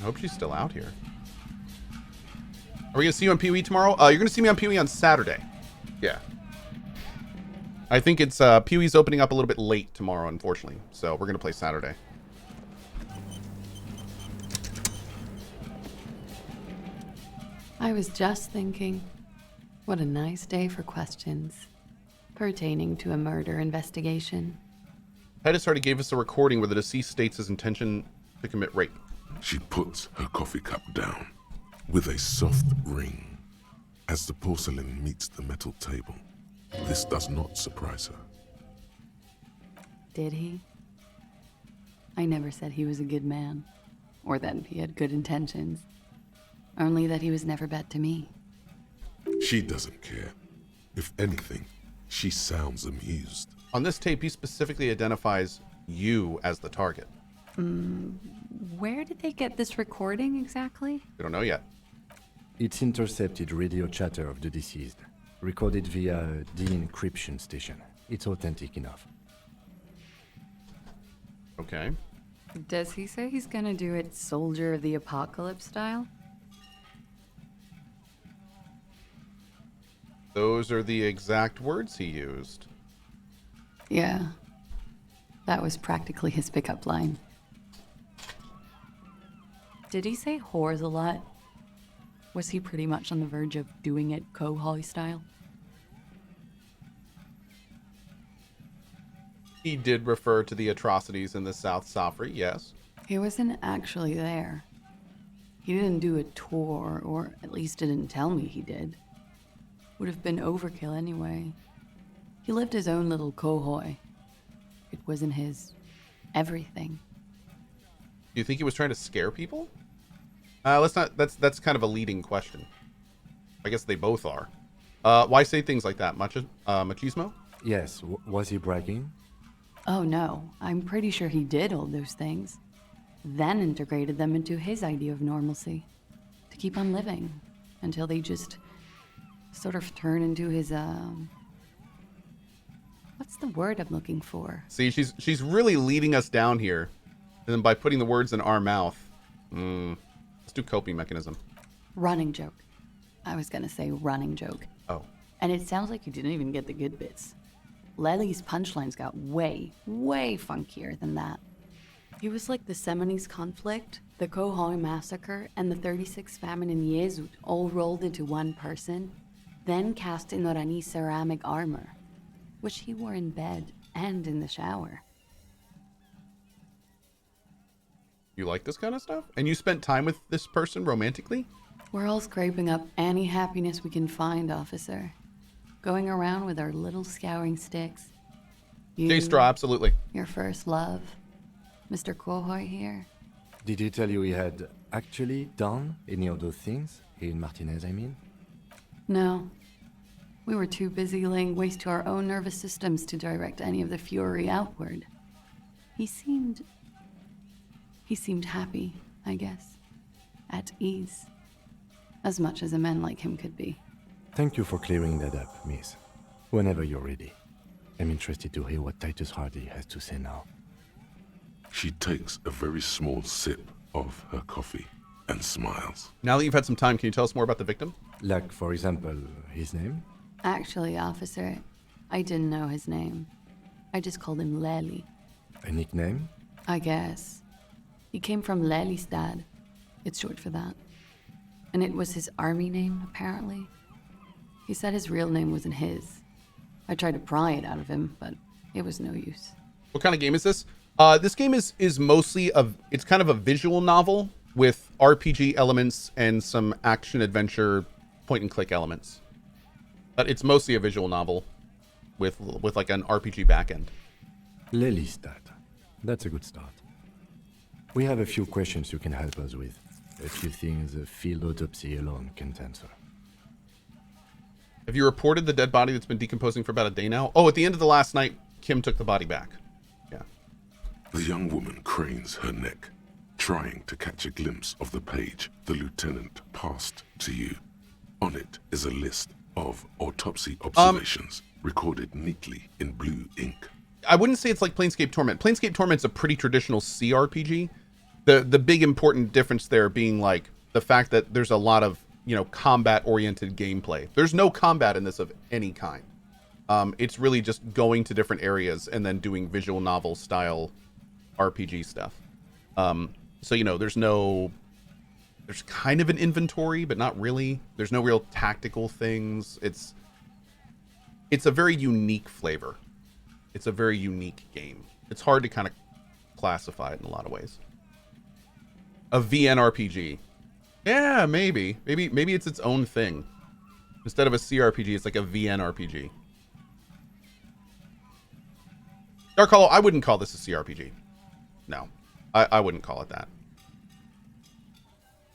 hope she's still out here. Are we going to see you on PoE tomorrow? You're going to see me on PoE on Saturday. Yeah. I think it's PoE's opening up a little bit late tomorrow, unfortunately. So we're going to play Saturday. I was just thinking, what a nice day for questions pertaining to a murder investigation. Titus Hardie gave us a recording where the deceased states his intention to commit rape. She puts her coffee cup down with a soft ring as the porcelain meets the metal table. This does not surprise her. Did he? I never said he was a good man, or that he had good intentions. Only that he was never bad to me. She doesn't care. If anything, she sounds amused. On this tape, he specifically identifies you as the target. Where did they get this recording exactly? We don't know yet. It's intercepted radio chatter of the deceased, recorded via a de-encryption station. It's authentic enough. Okay. Does he say he's gonna do it Soldier of the Apocalypse style? Those are the exact words he used. Yeah. That was practically his pickup line. Did he say whores a lot? Was he pretty much on the verge of doing it Cohh style? He did refer to the atrocities in the South Safri, yes. He wasn't actually there. He didn't do a tour, or at least didn't tell me he did. Would have been overkill anyway. He lived his own little Cohh. It wasn't his everything. Do you think he was trying to scare people? Let's not. That's kind of a leading question. I guess they both are. Why say things like that? Machismo? Yes, was he bragging? Oh no, I'm pretty sure he did all those things. Then integrated them into his idea of normalcy. To keep on living. Until they just sort of turn into his, what's the word I'm looking for? See, she's really leading us down here. And then by putting the words in our mouth. Let's do coping mechanism. Running joke. I was gonna say running joke. Oh. And it sounds like you didn't even get the good bits. Lely's punchlines got way, way funkier than that. He was like the Seminoles conflict, the Cohh massacre, and the 36 famine in Yezut all rolled into one person, then cast in Orani ceramic armor, which he wore in bed and in the shower. You like this kind of stuff? And you spent time with this person romantically? We're all scraping up any happiness we can find, officer. Going around with our little scouring sticks. You, J-Straw, absolutely. your first love. Mr. Cohh here. Did he tell you he had actually done any of those things? He and Martinez, I mean? No. We were too busy laying waste to our own nervous systems to direct any of the fury outward. He seemed happy, I guess. At ease. As much as a man like him could be. Thank you for clearing that up, miss. Whenever you're ready. I'm interested to hear what Titus Hardie has to say now. She takes a very small sip of her coffee and smiles. Now that you've had some time, can you tell us more about the victim? Like, for example, his name? Actually, officer, I didn't know his name. I just called him Lely. A nickname? I guess. He came from Lelystad. It's short for that. And it was his army name, apparently. He said his real name wasn't his. I tried to pry it out of him, but it was no use. What kind of game is this? This game is mostly it's kind of a visual novel with RPG elements and some action adventure point and click elements. But it's mostly a visual novel with like an RPG backend. Lelystad. That's a good start. We have a few questions you can help us with. A few things a field autopsy alone can't answer. Have you reported the dead body that's been decomposing for about a day now? Oh, at the end of the last night, Kim took the body back. Yeah. The young woman cranes her neck, trying to catch a glimpse of the page the lieutenant passed to you. On it is a list of autopsy observations recorded neatly in blue ink. I wouldn't say it's like Planescape Torment. Planescape Torment's a pretty traditional CRPG. The big important difference there being like the fact that there's a lot of, you know, combat oriented gameplay. There's no combat in this of any kind. It's really just going to different areas and then doing visual novel style RPG stuff. So, you know, there's kind of an inventory, but not really. There's no real tactical things. It's a very unique flavor. It's a very unique game. It's hard to kind of classify it in a lot of ways. A VN RPG. Yeah, maybe it's its own thing. Instead of a CRPG, it's like a VN RPG. Dark Hollow, I wouldn't call this a CRPG. No, I wouldn't call it that.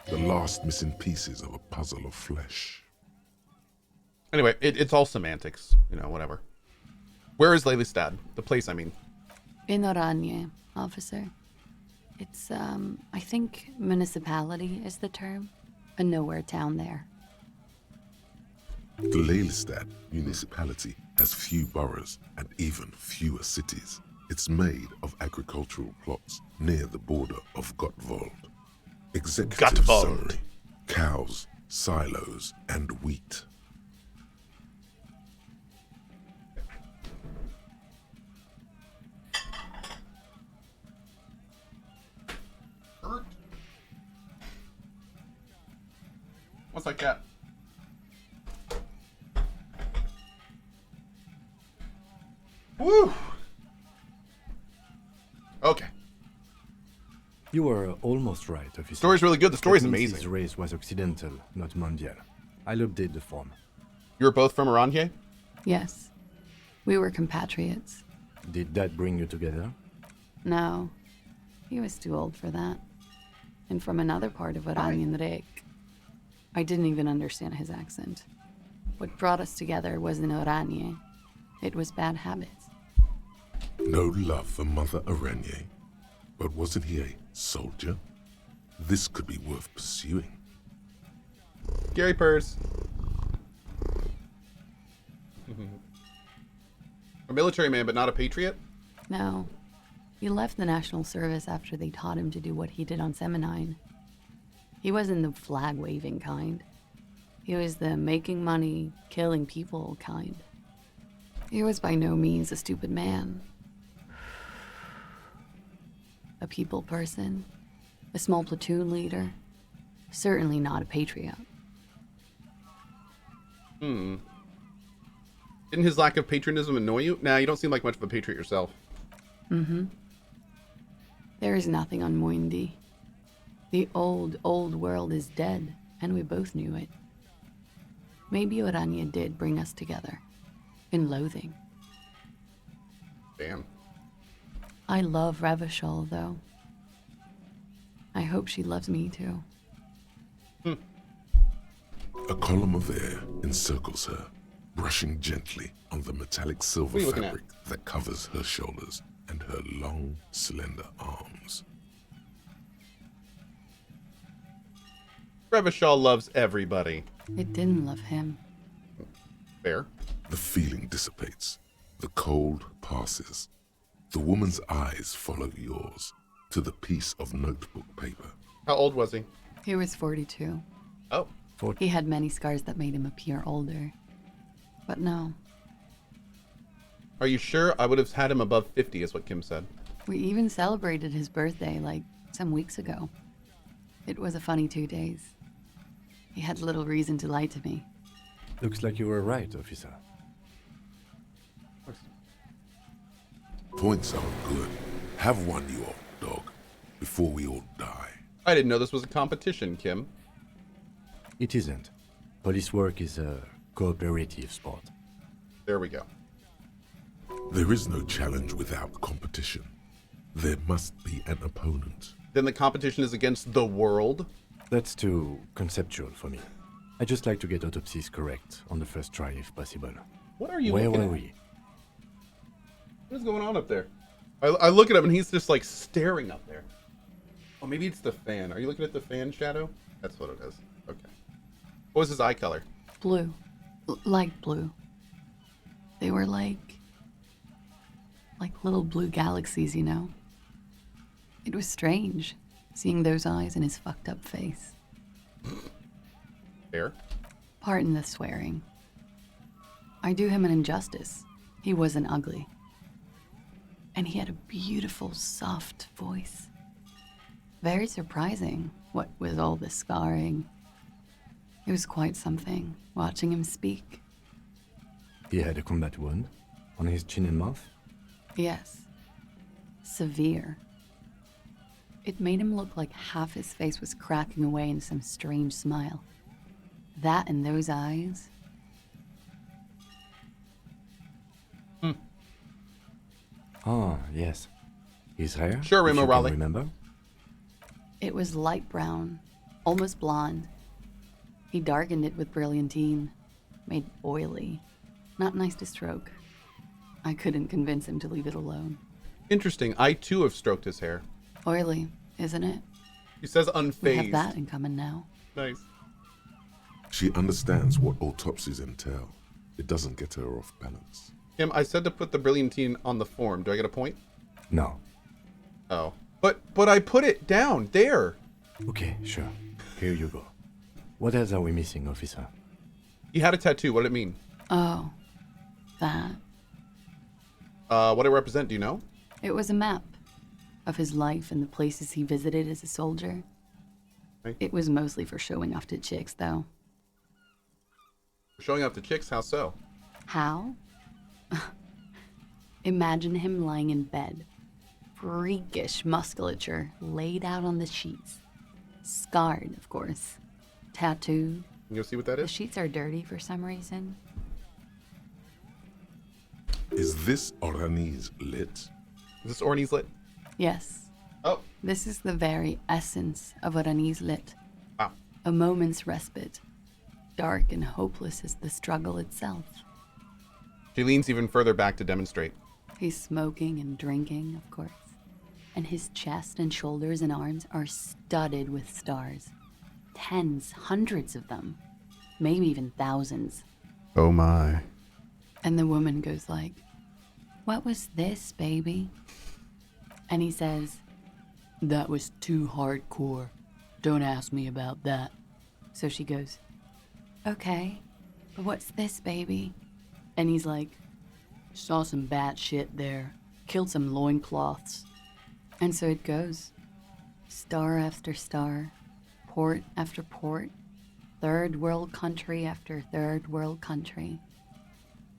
The last missing pieces of a puzzle of flesh. Anyway, it's all semantics, you know, whatever. Where is Lelystad? The place, I mean. In Oranje, officer. It's, I think municipality is the term. A nowhere town there. The Lelystad municipality has few boroughs and even fewer cities. It's made of agricultural plots near the border of Gottwald. Executive summary: cows, silos, and wheat. What's that cat? Woo! Okay. You were almost right, officer. The story's really good. The story's That means amazing. His race was occidental, not mondial. I'll update the form. You were both from Oranje? Yes. We were compatriots. Did that bring you together? No. He was too old for that. And from another part of Oranje. I didn't even understand his accent. What brought us together wasn't Oranje. It was bad habits. No love for Mother Oranje. But wasn't he a soldier? This could be worth pursuing. Gary Purrs. A military man, but not a patriot? No. He left the National Service after they taught him to do what he did on Seminine. He wasn't the flag-waving kind. He was the making money, killing people kind. He was by no means a stupid man. A people person, a small platoon leader, certainly not a patriot. Didn't his lack of patriotism annoy you? Nah, you don't seem like much of a patriot yourself. There is nothing on Moindi. The old world is dead, and we both knew it. Maybe Oranje did bring us together. In loathing. Damn. I love Revachol, though. I hope she loves me, too. A column of air encircles her, brushing gently on the metallic silver What are you looking fabric that covers her shoulders and her long, slender arms. Revachol loves everybody. It didn't love him. Fair. The feeling dissipates. The cold passes. The woman's eyes follow yours to the piece of notebook paper. How old was he? He was 42. Oh. He had many scars that made him appear older. But no, Are you sure? I would have had him above 50 is what Kim said. we even celebrated his birthday like some weeks ago. It was a funny 2 days. He had little reason to lie to me. Looks like you were right, officer. Points are good. Have one, you old dog, before we all die. I didn't know this was a competition, Kim. It isn't. Police work is a cooperative sport. There we go. There is no challenge without competition. There must be an opponent. Then the competition is against the world? That's too conceptual for me. I just like to get autopsies correct on the first try if possible. What are you Where looking were at? we? What is going on up there? I look at him and he's just like staring up there. Oh, maybe it's the fan. Are you looking at the fan shadow? That's what it is. Okay. What was his eye color? Blue. Light blue. They were like little blue galaxies, you know? It was strange. seeing those eyes in his fucked up face. Fair. Pardon the swearing. I do him an injustice. He wasn't ugly. And he had a beautiful, soft voice. Very surprising, what with all the scarring. It was quite something, watching him speak. He had a combat wound on his chin and mouth. Yes. Severe. It made him look like half his face was cracking away in some strange smile. That and those eyes. Ah, yes. His hair? Sure, if Remo you can Raleigh. remember? It was light brown, almost blonde. He darkened it with brilliantine, made oily. Not nice to stroke. I couldn't convince him to leave it alone. Interesting. I too have stroked his hair. Oily, isn't it? He says We unfazed. have that in common now. Nice. She understands what autopsies entail. It doesn't get her off balance. Kim, I said to put the brilliantine on the form. Do I get a point? No. Oh. But I put it down there. Okay, sure. Here you go. What else are we missing, officer? He had a tattoo. What did it mean? Oh, that. What it represent? Do you know? It was a map of his life and the places he visited as a soldier. Right. It was mostly for showing off to chicks, though. Showing off to chicks. How so? How? Imagine him lying in bed. Freakish musculature laid out on the sheets. Scarred, of course. Tattooed. You go see what that The is? sheets are dirty for some reason. Is this Orani's lit? Is this Orny's lit? Yes, Oh. this is the very essence of what Anis lit. Wow. A moment's respite. Dark and hopeless as the struggle itself. She leans even further back to demonstrate. He's smoking and drinking, of course. And his chest and shoulders and arms are studded with stars. Tens, hundreds of them. Maybe even thousands. Oh my. And the woman goes like, "What was this, baby?" And he says, "That was too hardcore. Don't ask me about that." So she goes, "Okay, but what's this, baby?" And he's like, "Saw some bat shit there. Killed some loincloths." And so it goes. Star after star, port after port, third world country after third world country.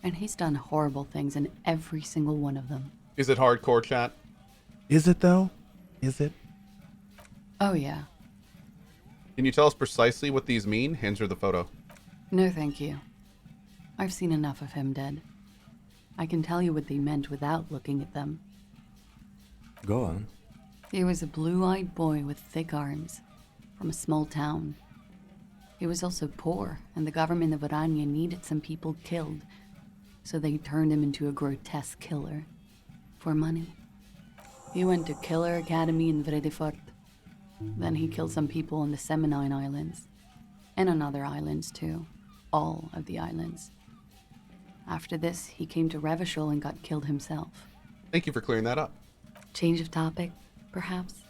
And he's done horrible things in every single one of them. Is it hardcore, chat? Is it though? Is it? Oh yeah. Can you tell us precisely what these mean? Hands her the photo. No thank you. I've seen enough of him dead. I can tell you what they meant without looking at them. Go on. He was a blue-eyed boy with thick arms, from a small town. He was also poor, and the government of Orania needed some people killed, so they turned him into a grotesque killer. For money. He went to Killer Academy in Vredefort. Then he killed some people on the Seminine Islands. And on other islands, too. All of the islands. After this, he came to Revachol and got killed himself. Thank you for clearing that up. Change of topic, perhaps?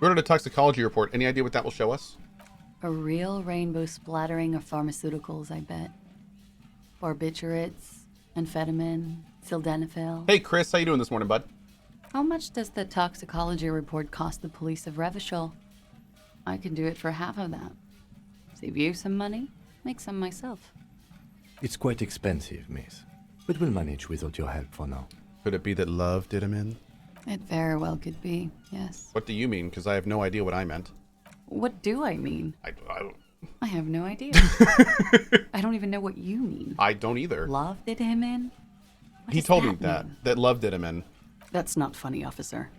We ordered a toxicology report. Any idea what that will show us? A real rainbow splattering of pharmaceuticals, I bet. Barbiturates, amphetamine, sildenafil. Hey, Chris. How you doing this morning, bud? How much does the toxicology report cost the police of Revachol? I could do it for half of that. Save you some money, make some myself. It's quite expensive, miss. But we'll manage without your help for now. Could it be that love did him in? It very well could be, yes. What do you mean? Because I have no idea what I meant. What do I mean? I don't. I have no idea. I don't even know what you mean. I don't either. Love did him in? What He does told me mean? that love did him in. That's not funny, officer.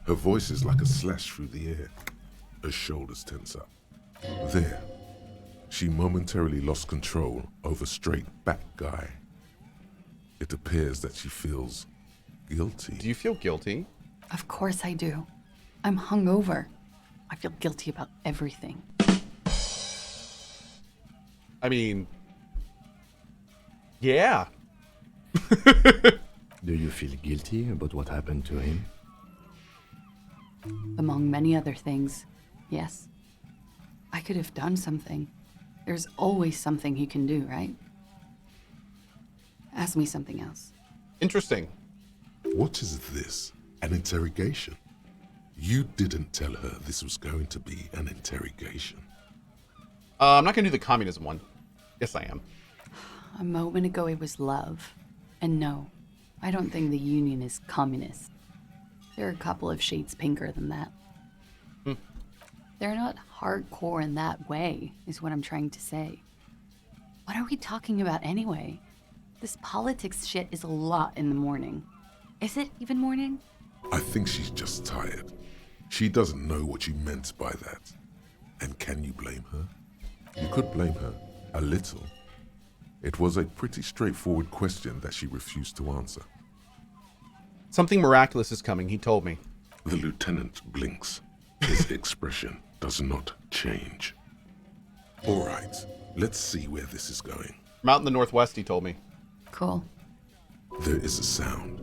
Her voice is like a slash through the air. Her shoulders tense up. There, she momentarily lost control over straight back guy. It appears that she feels guilty. Do you feel guilty? Of course I do. I'm hungover. I feel guilty about everything. I mean, yeah. Do you feel guilty about what happened to him? Among many other things, yes. I could have done something. There's always something he can do, right? Ask me something else. Interesting. What is this? An interrogation? You didn't tell her this was going to be an interrogation. I'm not going to do the communism one. Yes, I am. A moment ago it was love. And no, I don't think the Union is communist. They're a couple of shades pinker than that. They're not hardcore in that way, is what I'm trying to say. What are we talking about anyway? This politics shit is a lot in the morning. Is it even morning? I think she's just tired. She doesn't know what you meant by that. And can you blame her? You could blame her, a little. It was a pretty straightforward question that she refused to answer. Something miraculous is coming, he told me. The lieutenant blinks. His expression does not change. All right, let's see where this is going. I'm out in the northwest, he told me. Cool. There is a sound,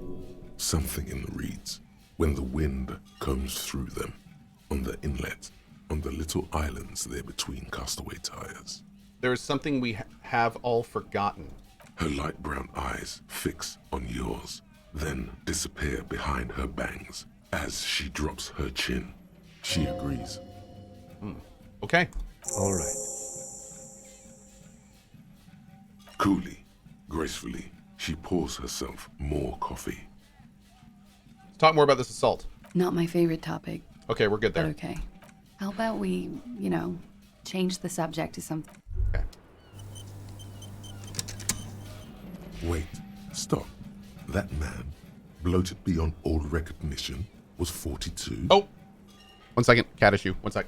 something in the reeds, when the wind comes through them, on the inlet, on the little islands there between castaway tires. There is something we have all forgotten. Her light brown eyes fix on yours, then disappear behind her bangs as she drops her chin. She agrees. Okay. All right. Coolly, gracefully, she pours herself more coffee. Let's talk more about this assault. Not my favorite topic, Okay, we're good but there. okay. How about we, change the subject to something? Okay. Wait, stop. That man, bloated beyond all recognition, was 42. Oh! 1 second. Cat issue. 1 sec.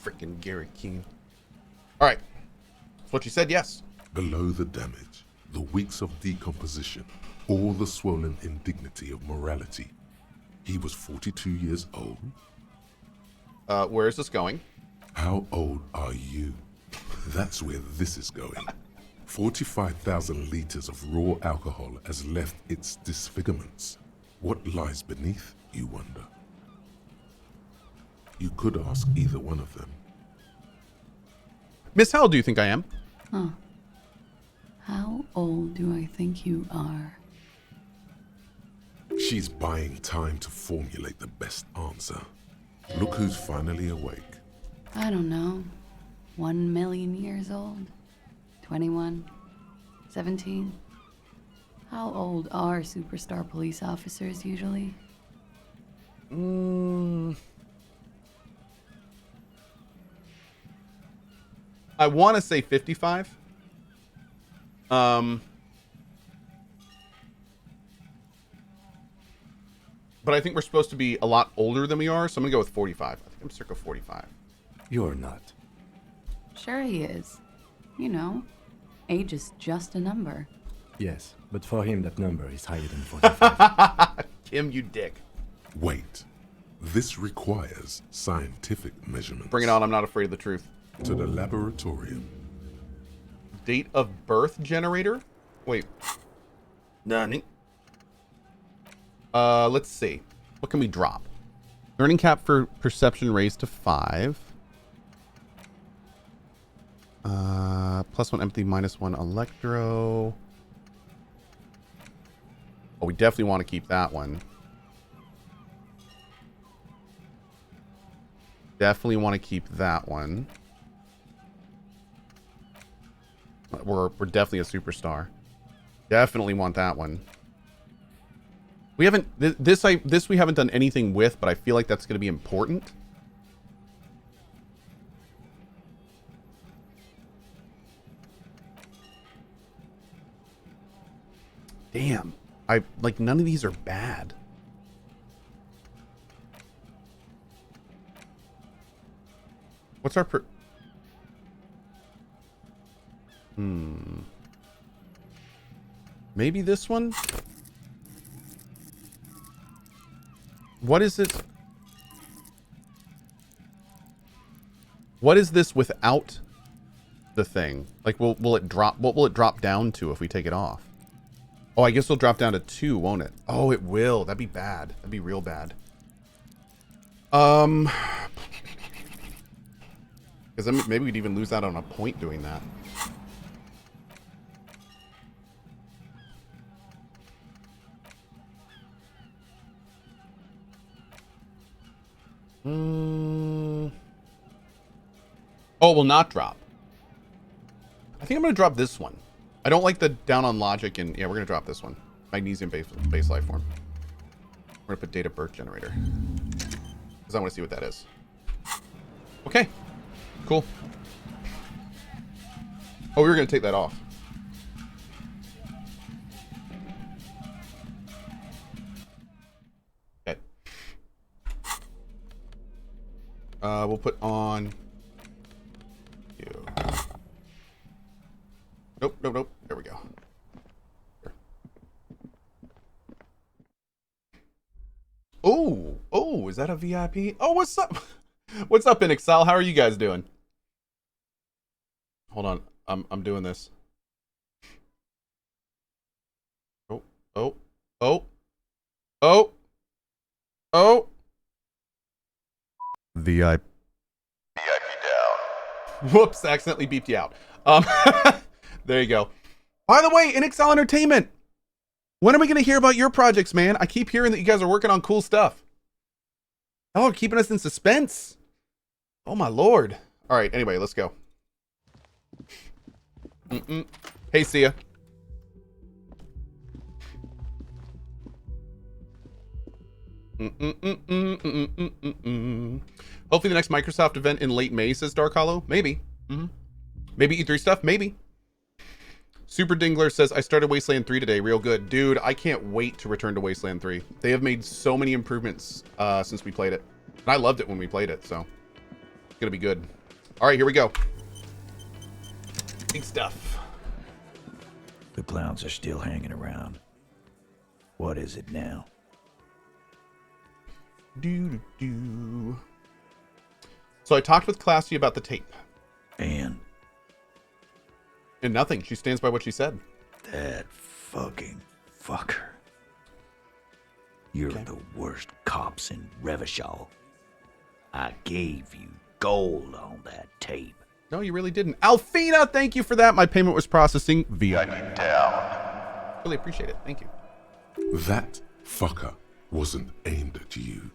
Freaking Gary Keane. All right. That's what you said, yes. Below the damage, the weeks of decomposition, all the swollen indignity of morality. He was 42 years old. Where is this going? How old are you? That's where this is going. 45,000 liters of raw alcohol has left its disfigurements. What lies beneath, you wonder? You could ask either one of them. Miss, how old do you think I am? How old do I think you are? She's buying time to formulate the best answer. Look who's finally awake. I don't know. 1 million years old? 21? 17? How old are superstar police officers usually? I want to say 55. But I think we're supposed to be a lot older than we are, so I'm going to go with 45. I think I'm circa 45. You're not. Sure he is. Age is just a number. Yes, but for him that number is higher than 45. Kim, you dick. Wait. This requires scientific measurements. Bring it on, I'm not afraid of the truth. To the laboratorium. Date of birth generator? Wait. Nani? Let's see. What can we drop? Learning cap for perception raised to 5. +1 empathy, -1 electro. Oh, we definitely want to keep that one. Definitely want to keep that one. We're definitely a superstar. Definitely want that one. We haven't this we haven't done anything with, but I feel like that's going to be important. Damn. Like, none of these are bad. What's our maybe this one? What is it? What is this without the thing? Like, will it drop? What will it drop down to if we take it off? Oh, I guess it'll drop down to 2, won't it? Oh, it will. That'd be bad. That'd be real bad. Because maybe we'd even lose out on a point doing that. Oh, it will not drop. I think I'm going to drop this one. I don't like the down on logic, and yeah, we're going to drop this one. Magnesium base life form. We're going to put date of birth generator. Because I want to see what that is. Okay. Cool. Oh, we were going to take that off. Okay. We'll put on... Nope, nope, nope. There we go. Here. Oh, is that a VIP? Oh, what's up? What's up, InXL? How are you guys doing? Hold on. I'm doing this. Oh. VIP down. Whoops, accidentally beeped you out. There you go. By the way, InXL Entertainment. When are we going to hear about your projects, man? I keep hearing that you guys are working on cool stuff. Oh, keeping us in suspense. Oh, my Lord. All right, anyway, let's go. Hey, see ya. Hopefully the next Microsoft event in late May, says Dark Hollow. Maybe. Maybe E3 stuff. Maybe. Super Dingler says, I started Wasteland 3 today. Real good. Dude, I can't wait to return to Wasteland 3. They have made so many improvements since we played it. And I loved it when we played it, so it's going to be good. All right, here we go. Big stuff. The clowns are still hanging around. What is it now? So I talked with Klaasje about the tape. And nothing. She stands by what she said. that fucking fucker. You're the worst cops in Revachol. I gave you gold on that tape. No, you really didn't. Alfina, thank you for that. My payment was processing VIP down. Really appreciate it. Thank you. That fucker wasn't aimed at you.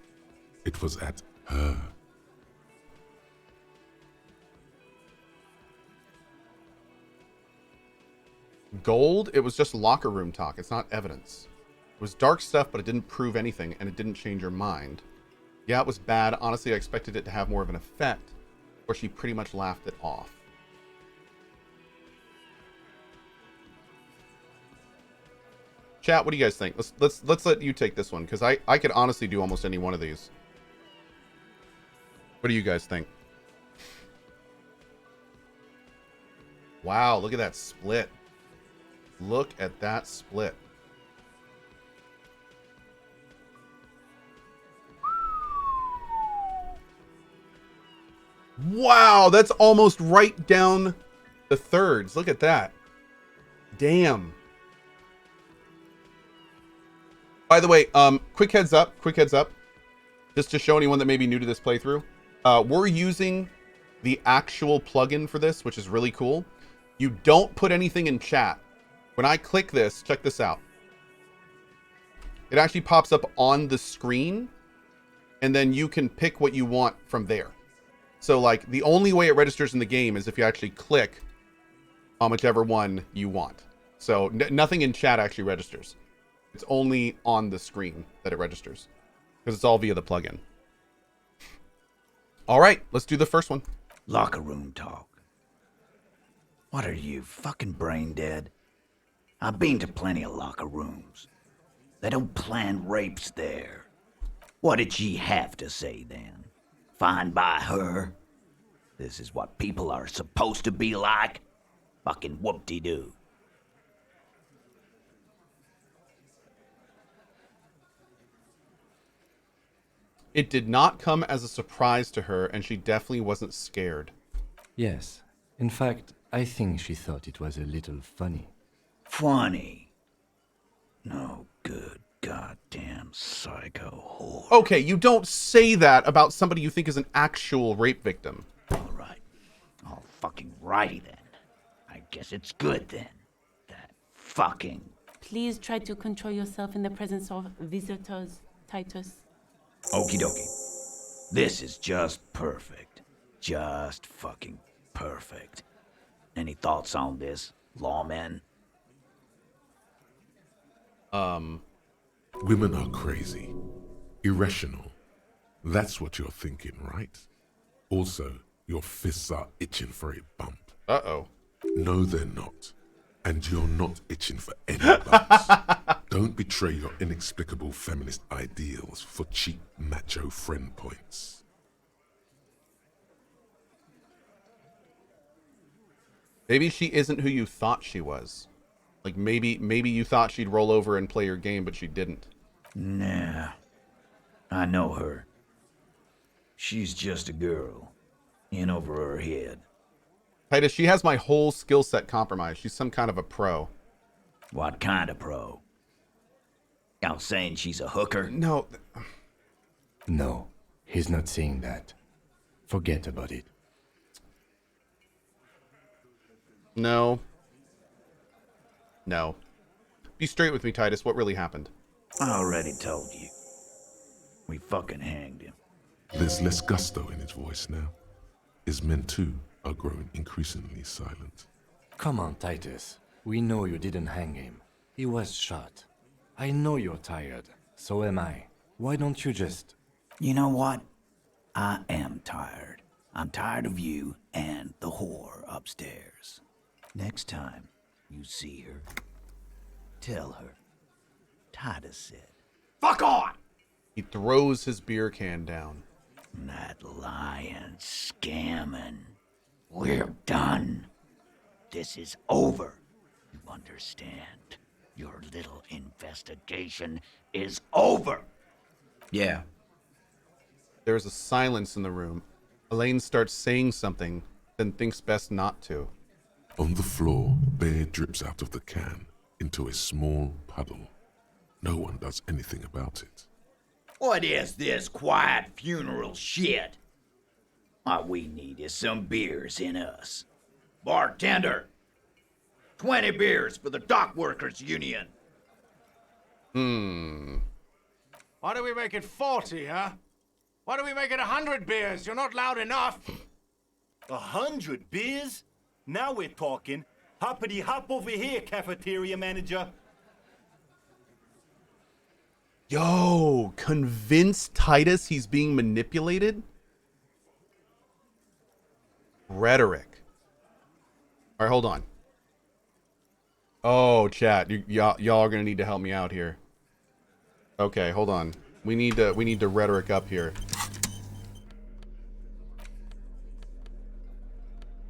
It was at her. Gold? It was just locker room talk. It's not evidence. It was dark stuff, but it didn't prove anything, and it didn't change your mind. Yeah, it was bad. Honestly, I expected it to have more of an effect, or she pretty much laughed it off. Chat, what do you guys think? Let's let you take this one, because I could honestly do almost any one of these. What do you guys think? Wow, look at that split. Look at that split. Wow, that's almost right down the thirds. Look at that. Damn. By the way, quick heads up, just to show anyone that may be new to this playthrough. We're using the actual plugin for this, which is really cool. You don't put anything in chat. When I click this, check this out. It actually pops up on the screen, and then you can pick what you want from there. So, like, the only way it registers in the game is if you actually click on whichever one you want. So, nothing in chat actually registers. It's only on the screen that it registers, because it's all via the plugin. All right, let's do the first one. Locker room talk. What are you, fucking brain dead? I've been to plenty of locker rooms. They don't plan rapes there. What did she have to say then? Fine by her? This is what people are supposed to be like? Fucking whoop-de-doo. It did not come as a surprise to her, and she definitely wasn't scared. Yes. In fact, I think she thought it was a little funny. Funny. No good goddamn psycho whore. Okay, you don't say that about somebody you think is an actual rape victim. Alright. All fucking righty then. I guess it's good then. That fucking... Please try to control yourself in the presence of visitors, Titus. Okie dokie. This is just perfect. Just fucking perfect. Any thoughts on this, lawmen? Women are crazy. Irrational. That's what you're thinking, right? Also, your fists are itching for a bump. Uh-oh. No, they're not. And you're not itching for any bumps. Don't betray your inexplicable feminist ideals for cheap macho friend points. Maybe she isn't who you thought she was. Like, maybe you thought she'd roll over and play your game, but she didn't. Nah. I know her. She's just a girl. In over her head. Titus, she has my whole skill set compromised. She's some kind of a pro. What kind of pro? Y'all saying she's a hooker? No. No, he's not saying that. Forget about it. No. No. Be straight with me, Titus. What really happened? I already told you. We fucking hanged him. There's less gusto in his voice now. His men too are growing increasingly silent. Come on, Titus. We know you didn't hang him. He was shot. I know you're tired. So am I. Why don't you just... You know what? I am tired. I'm tired of you and the whore upstairs. Next time you see her, tell her Titus said, "Fuck on!" He throws his beer can down. That lying, scamming. We're done. This is over. You understand? Your little investigation is over. Yeah. There's a silence in the room. Elaine starts saying something, then thinks best not to. On the floor, beer drips out of the can into a small puddle. No one does anything about it. What is this quiet funeral shit? What we need is some beers in us. Bartender, 20 beers for the Dock Workers Union. Why do we make it 40, huh? Why do we make it 100 beers? You're not loud enough. 100 beers? Now we're talking. Hoppity hop over here, cafeteria manager. Yo, convince Titus he's being manipulated? Rhetoric. All right, hold on. Oh, chat, y'all are gonna need to help me out here. Okay, hold on. We need to rhetoric up here.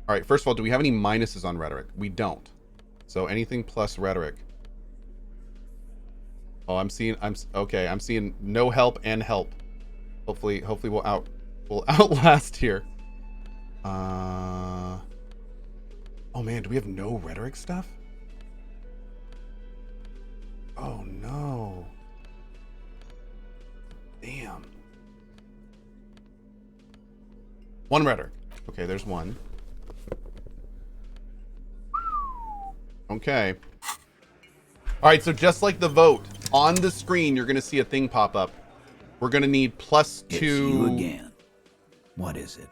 All right, first of all, do we have any minuses on rhetoric? We don't. So anything plus rhetoric. Oh, I'm seeing no help and help. Hopefully we'll outlast here. Oh man, do we have no rhetoric stuff? Oh no. Damn. One rhetoric. Okay, there's one. Okay. All right, so just like the vote, on the screen, you're going to see a thing pop up. We're going to need +2. It's you again. What is it?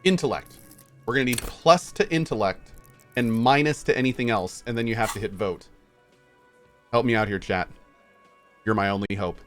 Intellect. We're going to need plus to intellect and minus to anything else, and then you have to hit vote. Help me out here, chat. You're my only hope.